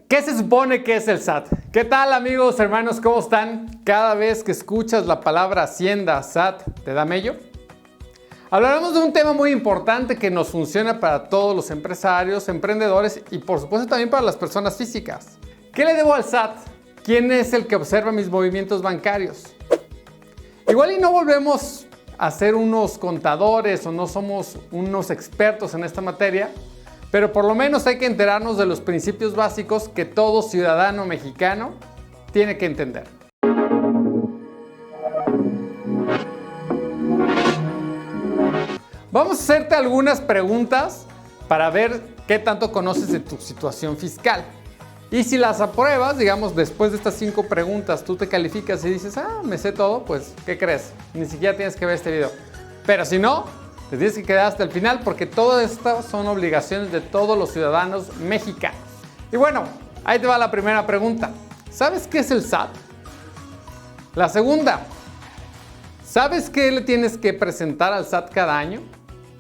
¿Qué se supone que es el SAT? ¿Qué tal, amigos, hermanos? ¿Cómo están? Cada vez que escuchas la palabra Hacienda, SAT, ¿te da mello? Hablaremos de un tema muy importante que nos funciona para todos los empresarios, emprendedores y por supuesto también para las personas físicas. ¿Qué le debo al SAT? ¿Quién es el que observa mis movimientos bancarios? Igual y no volvemos a ser unos contadores o no somos unos expertos en esta materia, pero por lo menos hay que enterarnos de los principios básicos que todo ciudadano mexicano tiene que entender. Vamos a hacerte algunas preguntas para ver qué tanto conoces de tu situación fiscal. Y si las apruebas, digamos, después de estas 5 preguntas, tú te calificas y dices, me sé todo, pues, ¿qué crees? Ni siquiera tienes que ver este video. Pero si no, te tienes que quedar hasta el final porque todas estas son obligaciones de todos los ciudadanos mexicanos. Y bueno, ahí te va la primera pregunta. ¿Sabes qué es el SAT? La segunda, ¿sabes qué le tienes que presentar al SAT cada año?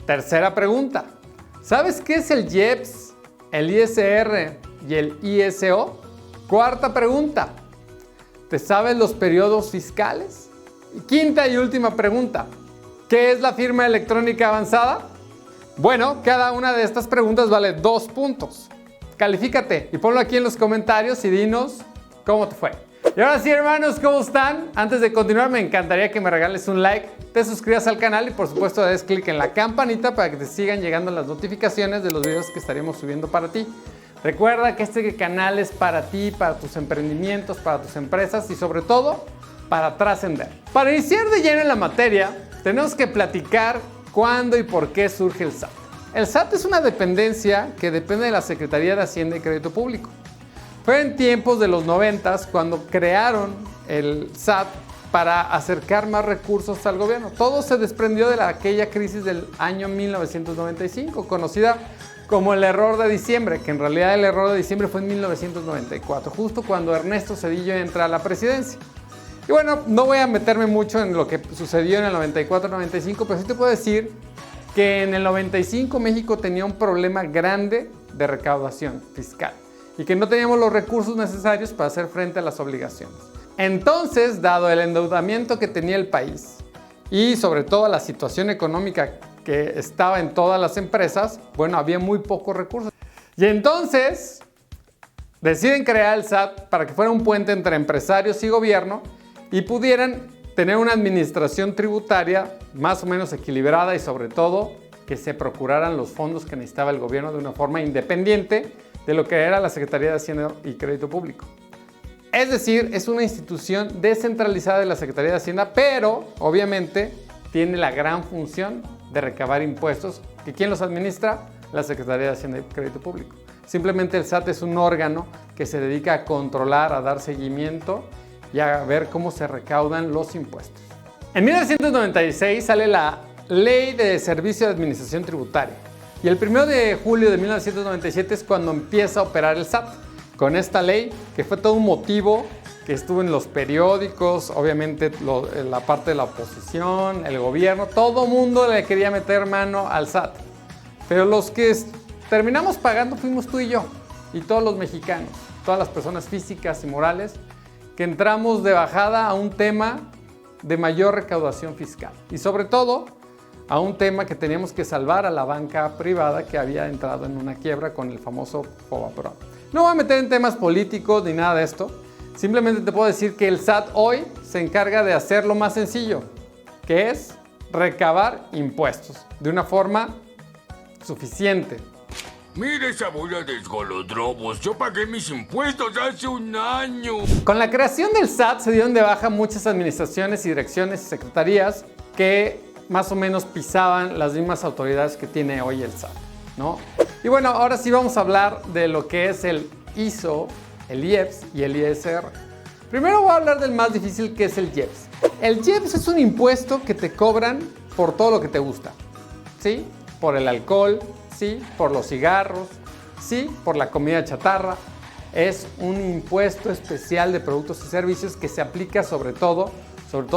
Tercera pregunta, ¿sabes qué es el IEPS, el ISR y el ISO? Cuarta pregunta, ¿te sabes los periodos fiscales? Y quinta y última pregunta, ¿qué es la firma electrónica avanzada? Bueno, cada una de estas preguntas vale 2 puntos. Califícate y ponlo aquí en los comentarios y dinos cómo te fue. Y ahora sí, hermanos, ¿cómo están? Antes de continuar, me encantaría que me regales un like, te suscribas al canal y por supuesto des clic en la campanita para que te sigan llegando las notificaciones de los videos que estaremos subiendo para ti. Recuerda que este canal es para ti, para tus emprendimientos, para tus empresas y sobre todo para trascender. Para iniciar de lleno en la materia, tenemos que platicar cuándo y por qué surge el SAT. El SAT es una dependencia que depende de la Secretaría de Hacienda y Crédito Público. Fue en tiempos de los 90s cuando crearon el SAT para acercar más recursos al gobierno. Todo se desprendió de aquella crisis del año 1995, conocida como el error de diciembre, que en realidad el error de diciembre fue en 1994, justo cuando Ernesto Zedillo entra a la presidencia. Y bueno, no voy a meterme mucho en lo que sucedió en el 94-95, pero sí te puedo decir que en el 95 México tenía un problema grande de recaudación fiscal y que no teníamos los recursos necesarios para hacer frente a las obligaciones. Entonces, dado el endeudamiento que tenía el país y sobre todo la situación económica que estaba en todas las empresas, bueno, había muy pocos recursos. Y entonces deciden crear el SAT para que fuera un puente entre empresarios y gobierno y pudieran tener una administración tributaria más o menos equilibrada y sobre todo que se procuraran los fondos que necesitaba el gobierno de una forma independiente de lo que era la Secretaría de Hacienda y Crédito Público. Es decir, es una institución descentralizada de la Secretaría de Hacienda, pero obviamente tiene la gran función de recabar impuestos. ¿Y quién los administra? La Secretaría de Hacienda y Crédito Público. Simplemente el SAT es un órgano que se dedica a controlar, a dar seguimiento y a ver cómo se recaudan los impuestos. En 1996 sale la Ley de Servicio de Administración Tributaria y el 1 de julio de 1997 es cuando empieza a operar el SAT con esta ley, que fue todo un motivo que estuvo en los periódicos, obviamente la parte de la oposición, el gobierno, todo mundo le quería meter mano al SAT. Pero los que terminamos pagando fuimos tú y yo, y todos los mexicanos, todas las personas físicas y morales, que entramos de bajada a un tema de mayor recaudación fiscal. Y sobre todo, a un tema que teníamos que salvar a la banca privada que había entrado en una quiebra con el famoso FOBAPROA. No voy a meter en temas políticos ni nada de esto. Simplemente te puedo decir que el SAT hoy se encarga de hacer lo más sencillo, que es recabar impuestos de una forma suficiente. Mira esa bola de esgolodrobos, yo pagué mis impuestos hace un año. Con la creación del SAT se dieron de baja muchas administraciones y direcciones y secretarías que más o menos pisaban las mismas autoridades que tiene hoy el SAT, ¿no? Y bueno, ahora sí vamos a hablar de lo que es el ISO, el IEPS y el ISR. Primero voy a hablar del más difícil, que es el IEPS. El IEPS es un impuesto que te cobran por todo lo que te gusta, ¿sí? Por el alcohol, sí, por los cigarros, sí, por la comida chatarra. Es un impuesto especial de productos y servicios que se aplica sobre todo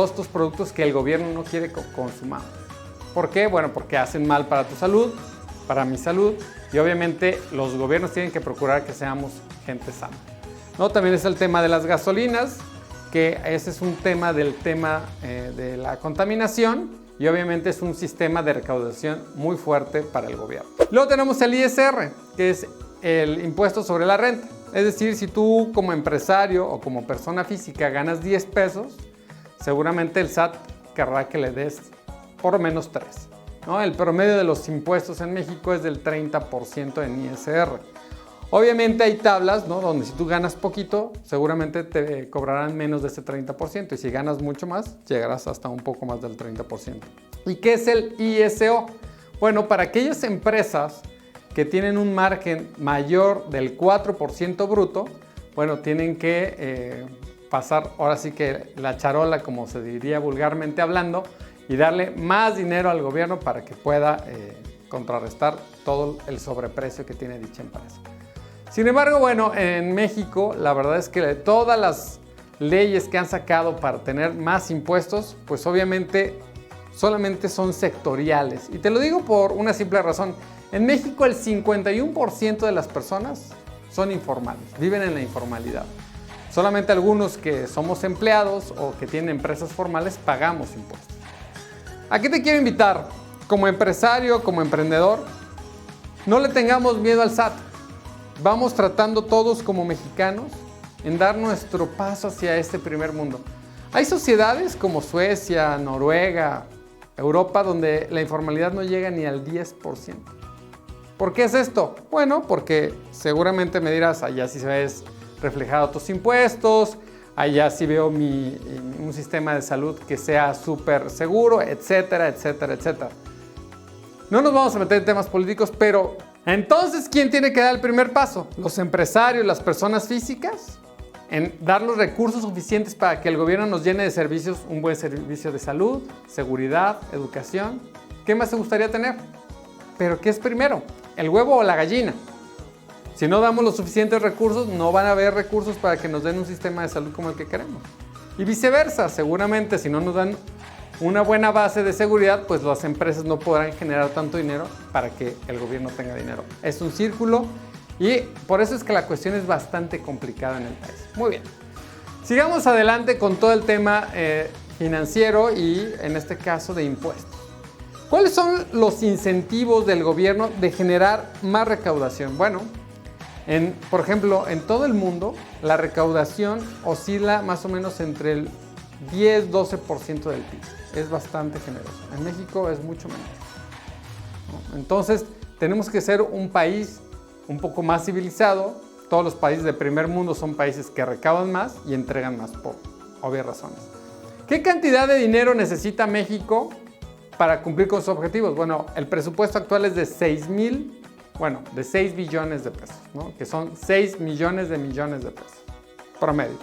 estos productos que el gobierno no quiere consumir. ¿Por qué? Bueno, porque hacen mal para tu salud, para mi salud, y obviamente los gobiernos tienen que procurar que seamos gente sana. ¿No? También es el tema de las gasolinas, que ese es un tema del tema de la contaminación y obviamente es un sistema de recaudación muy fuerte para el gobierno. Luego tenemos el ISR, que es el impuesto sobre la renta. Es decir, si tú como empresario o como persona física ganas 10 pesos, seguramente el SAT querrá que le des por lo menos 3. ¿No? El promedio de los impuestos en México es del 30% en ISR. Obviamente hay tablas, ¿no? Donde si tú ganas poquito, seguramente te cobrarán menos de ese 30%. Y si ganas mucho más, llegarás hasta un poco más del 30%. ¿Y qué es el ISO? Bueno, para aquellas empresas que tienen un margen mayor del 4% bruto, bueno, tienen que pasar ahora sí que la charola, como se diría vulgarmente hablando, y darle más dinero al gobierno para que pueda contrarrestar todo el sobreprecio que tiene dicha empresa. Sin embargo, bueno, en México la verdad es que todas las leyes que han sacado para tener más impuestos, pues obviamente solamente son sectoriales. Y te lo digo por una simple razón. En México el 51% de las personas son informales, viven en la informalidad. Solamente algunos que somos empleados o que tienen empresas formales pagamos impuestos. ¿A qué te quiero invitar? Como empresario, como emprendedor, no le tengamos miedo al SAT. Vamos tratando todos como mexicanos en dar nuestro paso hacia este primer mundo. Hay sociedades como Suecia, Noruega, Europa, donde la informalidad no llega ni al 10%. ¿Por qué es esto? Bueno, porque seguramente me dirás, allá sí se ves reflejado tus impuestos, allá sí veo un sistema de salud que sea súper seguro, etcétera, etcétera, etcétera. No nos vamos a meter en temas políticos, pero entonces, ¿quién tiene que dar el primer paso? ¿Los empresarios, las personas físicas? En dar los recursos suficientes para que el gobierno nos llene de servicios, un buen servicio de salud, seguridad, educación. ¿Qué más te gustaría tener? Pero ¿qué es primero? ¿El huevo o la gallina? Si no damos los suficientes recursos, no van a haber recursos para que nos den un sistema de salud como el que queremos. Y viceversa, seguramente si no nos dan una buena base de seguridad, pues las empresas no podrán generar tanto dinero para que el gobierno tenga dinero. Es un círculo y por eso es que la cuestión es bastante complicada en el país. Muy bien. Sigamos adelante con todo el tema financiero y en este caso de impuestos. ¿Cuáles son los incentivos del gobierno de generar más recaudación? Bueno, por ejemplo, en todo el mundo la recaudación oscila más o menos entre el 10-12% del PIB. Es bastante generoso. En México es mucho menos. ¿No? Entonces, tenemos que ser un país un poco más civilizado. Todos los países de primer mundo son países que recaudan más y entregan más por obvias razones. ¿Qué cantidad de dinero necesita México para cumplir con sus objetivos? Bueno, el presupuesto actual es de 6 billones de pesos, ¿no? Que son 6 millones de pesos promedio.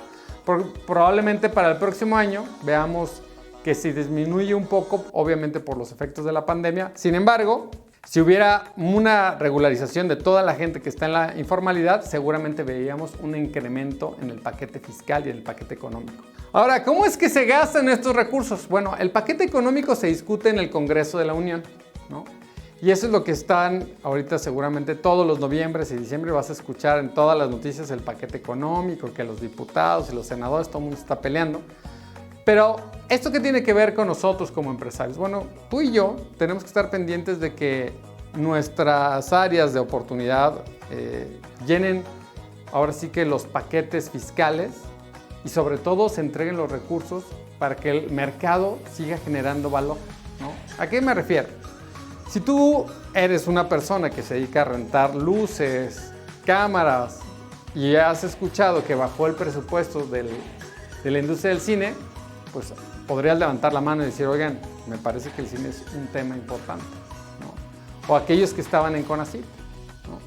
Probablemente para el próximo año veamos que si disminuye un poco, obviamente por los efectos de la pandemia. Sin embargo, si hubiera una regularización de toda la gente que está en la informalidad, seguramente veríamos un incremento en el paquete fiscal y en el paquete económico. Ahora, ¿cómo es que se gastan estos recursos? Bueno, el paquete económico se discute en el Congreso de la Unión, ¿no? Y eso es lo que están ahorita seguramente todos los noviembres y diciembre vas a escuchar en todas las noticias el paquete económico, que los diputados y los senadores, todo el mundo está peleando. Pero, ¿esto qué tiene que ver con nosotros como empresarios? Bueno, tú y yo tenemos que estar pendientes de que nuestras áreas de oportunidad llenen ahora sí que los paquetes fiscales y sobre todo se entreguen los recursos para que el mercado siga generando valor, ¿no? ¿A qué me refiero? Si tú eres una persona que se dedica a rentar luces, cámaras y has escuchado que bajó el presupuesto de la industria del cine, pues podrías levantar la mano y decir, oigan, me parece que el cine es un tema importante, ¿no? O aquellos que estaban en CONACYT, ¿no?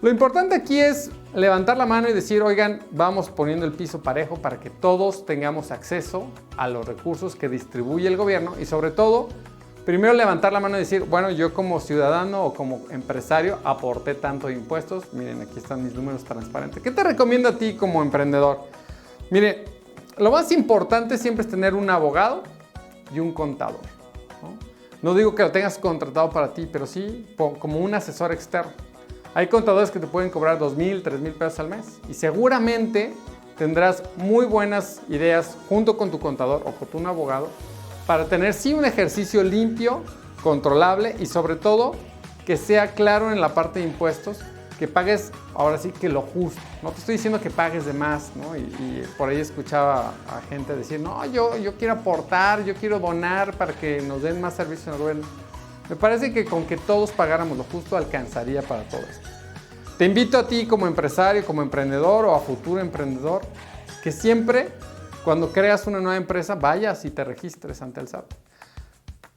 Lo importante aquí es levantar la mano y decir, oigan, vamos poniendo el piso parejo para que todos tengamos acceso a los recursos que distribuye el gobierno y sobre todo, primero levantar la mano y decir, bueno, yo como ciudadano o como empresario aporté tanto de impuestos, miren, aquí están mis números transparentes. ¿Qué te recomiendo a ti como emprendedor? Mire, lo más importante siempre es tener un abogado y un contador, ¿no? No digo que lo tengas contratado para ti, pero sí como un asesor externo. Hay contadores que te pueden cobrar 2,000, 3,000 pesos al mes y seguramente tendrás muy buenas ideas junto con tu contador o con un abogado para tener sí un ejercicio limpio, controlable y sobre todo que sea claro en la parte de impuestos, que pagues ahora sí que lo justo. No te estoy diciendo que pagues de más, ¿no? Y por ahí escuchaba a gente decir, no, yo quiero aportar, yo quiero donar para que nos den más servicios en el gobierno. Me parece que con que todos pagáramos lo justo alcanzaría para todo esto. Te invito a ti como empresario, como emprendedor o a futuro emprendedor, que siempre cuando creas una nueva empresa vayas y te registres ante el SAT.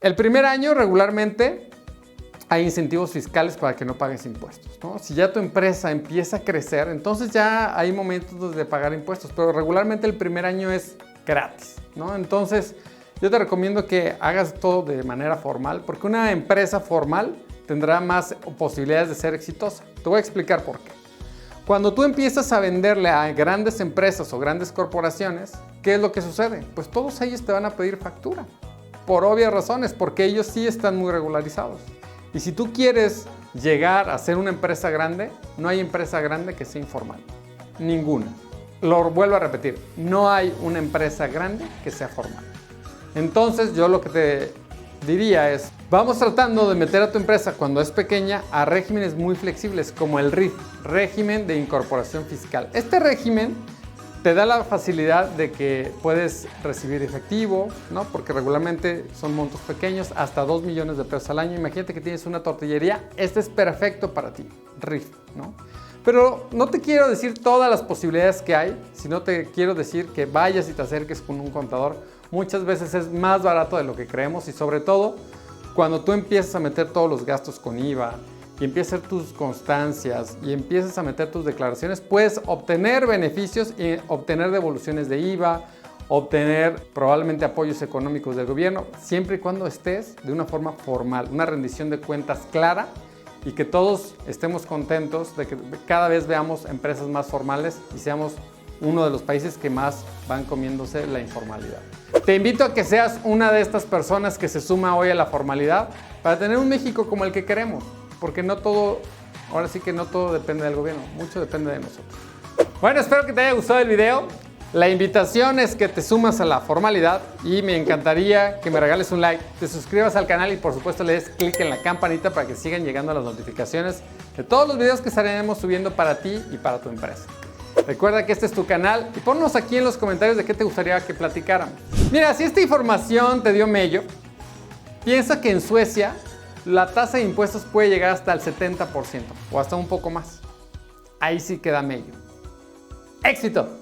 El primer año regularmente hay incentivos fiscales para que no pagues impuestos, ¿no? Si ya tu empresa empieza a crecer, entonces ya hay momentos de pagar impuestos, pero regularmente el primer año es gratis, ¿no? Entonces yo te recomiendo que hagas todo de manera formal, porque una empresa formal tendrá más posibilidades de ser exitosa. Te voy a explicar por qué. Cuando tú empiezas a venderle a grandes empresas o grandes corporaciones, ¿qué es lo que sucede? Pues todos ellos te van a pedir factura, por obvias razones, porque ellos sí están muy regularizados. Y si tú quieres llegar a ser una empresa grande, no hay empresa grande que sea informal. Ninguna. Lo vuelvo a repetir, no hay una empresa grande que sea formal. Entonces yo lo que te diría es, vamos tratando de meter a tu empresa cuando es pequeña a regímenes muy flexibles como el RIF, régimen de incorporación fiscal. Este régimen te da la facilidad de que puedes recibir efectivo, ¿no? Porque regularmente son montos pequeños, hasta 2 millones de pesos al año. Imagínate que tienes una tortillería, este es perfecto para ti, RIF, ¿no? Pero no te quiero decir todas las posibilidades que hay, sino te quiero decir que vayas y te acerques con un contador. Muchas veces es más barato de lo que creemos y sobre todo cuando tú empiezas a meter todos los gastos con IVA y empiezas a hacer tus constancias y empiezas a meter tus declaraciones, puedes obtener beneficios y obtener devoluciones de IVA, obtener probablemente apoyos económicos del gobierno, siempre y cuando estés de una forma formal, una rendición de cuentas clara y que todos estemos contentos de que cada vez veamos empresas más formales y seamos uno de los países que más van comiéndose la informalidad. Te invito a que seas una de estas personas que se suma hoy a la formalidad para tener un México como el que queremos, porque no todo, ahora sí que no todo depende del gobierno, mucho depende de nosotros. Bueno, espero que te haya gustado el video. La invitación es que te sumas a la formalidad y me encantaría que me regales un like, te suscribas al canal y por supuesto le des clic en la campanita para que sigan llegando las notificaciones de todos los videos que estaremos subiendo para ti y para tu empresa. Recuerda que este es tu canal y ponnos aquí en los comentarios de qué te gustaría que platicáramos. Mira, si esta información te dio mello, piensa que en Suecia la tasa de impuestos puede llegar hasta el 70% o hasta un poco más. Ahí sí queda mello. ¡Éxito!